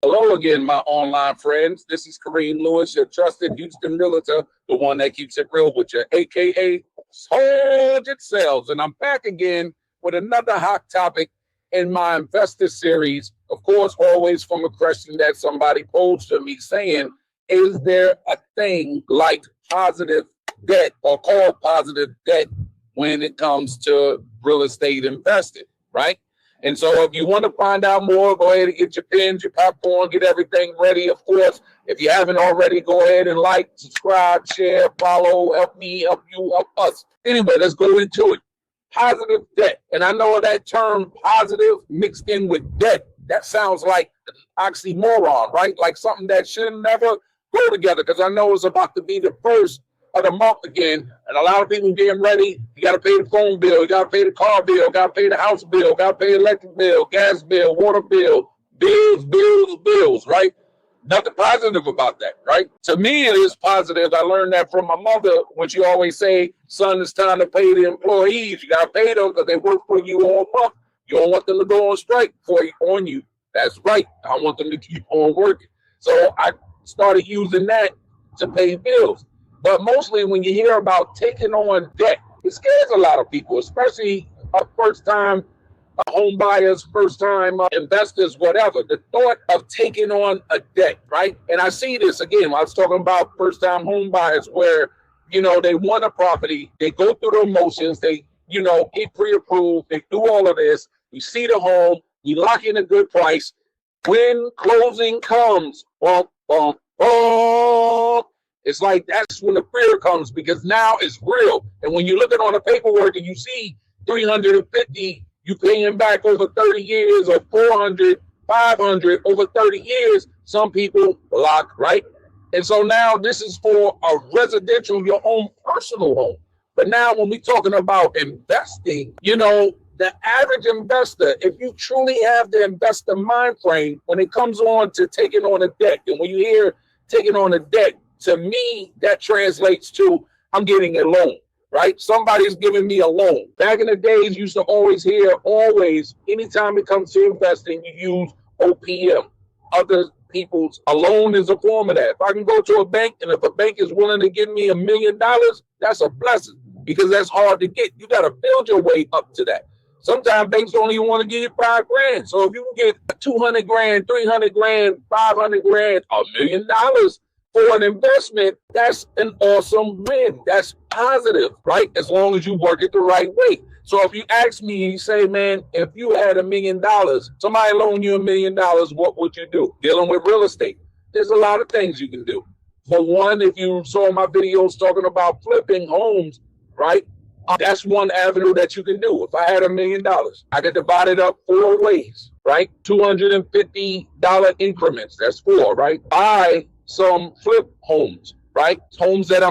Hello again, my online friends. This is Kareem Lewis, your trusted Houston realtor, the one that keeps it real with you, aka Sergeant Sales. And I'm back again with another hot topic in my investor series. Of course, always from a question that somebody posed to me saying, is there a thing like positive debt or called positive debt when it comes to real estate investing, right? And so if you want to find out more, go ahead and get your pens, your popcorn, get everything ready. Of course, if you haven't already, go ahead and like, subscribe, share, follow, help me, help you, help us. Anyway, let's go into it. Positive debt. And I know that term positive mixed in with debt, that sounds like an oxymoron, right? Like something that should never go together, because I know it's about to be the first of the month again, and a lot of people getting ready. You got to pay the phone bill, you got to pay the car bill, you got to pay the house bill, got to pay electric bill, gas bill, water bill, bills, right? Nothing positive about that, right? To me, it is positive. I learned that from my mother when she always say, son, it's time to pay the employees. You got to pay them because they work for you all month. You don't want them to go on strike on you. That's right. I want them to keep on working. So I started using that to pay bills. But mostly when you hear about taking on debt, it scares a lot of people, especially first-time home buyers, first-time investors, whatever. The thought of taking on a debt, right? And I see this again. I was talking about first-time home buyers where, they want a property. They go through the motions. They, get pre-approved. They do all of this. You see the home. You lock in a good price. When closing comes, it's like that's when the fear comes, because now it's real. And when you look at on the paperwork and you see 350, you paying back over 30 years, or 400, 500 over 30 years, some people block, right? And so now this is for a residential, your own personal home. But now when we're talking about investing, the average investor, if you truly have the investor mind frame when it comes on to taking on a debt, and when you hear taking on a debt, to me, that translates to I'm getting a loan, right? Somebody's giving me a loan. Back in the days, you used to always hear, anytime it comes to investing, you use OPM. Other people's, a loan is a form of that. If I can go to a bank, and if a bank is willing to give me $1 million, that's a blessing, because that's hard to get. You got to build your way up to that. Sometimes banks don't even want to give you $5,000. So if you can get 200 grand, 300 grand, 500 grand, $1 million, for an investment, that's an awesome win. That's positive, right? As long as you work it the right way. So if you ask me, you say, man, if you had $1 million, somebody loan you $1 million, what would you do? Dealing with real estate, there's a lot of things you can do. For one, if you saw my videos talking about flipping homes, right? That's one avenue that you can do. If I had $1 million, I could divide it up 4 ways, right? $250 increments. That's 4, right? Buy some flip homes, right? Homes that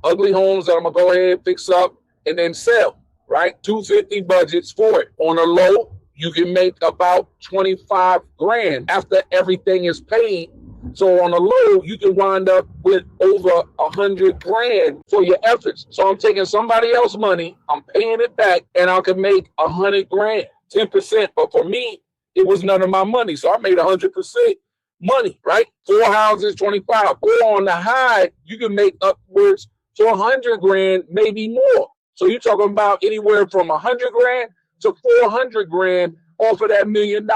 ugly homes that I'm gonna go ahead, fix up, and then sell, right? $250 budgets for it. On a low, you can make about 25 grand after everything is paid. So on a low, you can wind up with over 100 grand for your efforts. So I'm taking somebody else's money, I'm paying it back, and I can make 100 grand, 10%. But for me, it was none of my money, so I made 100%. Money, right? 4 houses, 25. Or on the high, you can make upwards to 100 grand, maybe more. So you're talking about anywhere from 100 grand to 400 grand off of that $1 million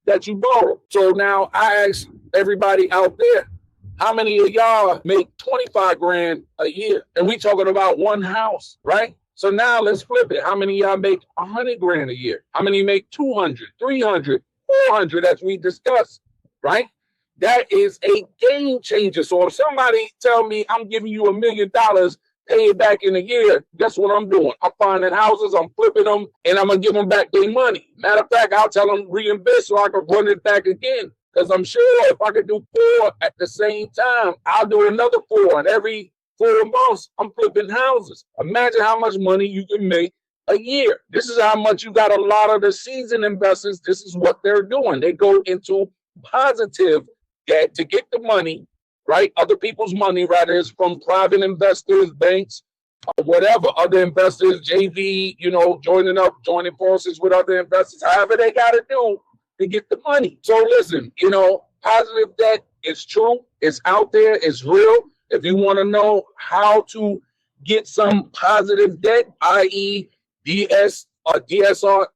that you borrowed. So now I ask everybody out there, how many of y'all make 25 grand a year? And we talking about one house, right? So now let's flip it. How many of y'all make 100 grand a year? How many make 200, 300, 400, as we discussed? Right? That is a game changer. So if somebody tell me I'm giving you $1 million, pay it back in a year, guess what I'm doing? I'm finding houses, I'm flipping them, and I'm going to give them back their money. Matter of fact, I'll tell them reinvest so I can run it back again. Because I'm sure if I could do 4 at the same time, I'll do another 4. And every 4 months, I'm flipping houses. Imagine how much money you can make a year. This is how much you got. A lot of the seasoned investors, this is what they're doing. They go into positive debt to get the money, right? Other people's money, rather, is from private investors, banks, whatever, other investors, JV, joining forces with other investors, however they got to do to get the money. So listen, positive debt is true. It's out there. It's real. If you want to know how to get some positive debt, i.e. DSCR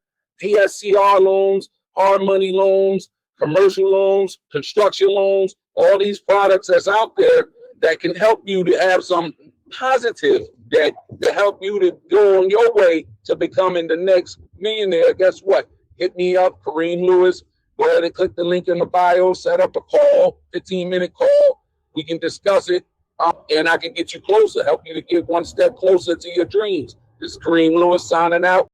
loans, hard money loans, commercial loans, construction loans, all these products that's out there that can help you to have some positive debt to help you to go on your way to becoming the next millionaire. Guess what? Hit me up, Kareem Lewis. Go ahead and click the link in the bio, set up a call, 15-minute call. We can discuss it, and I can get you closer, help you to get one step closer to your dreams. This is Kareem Lewis signing out.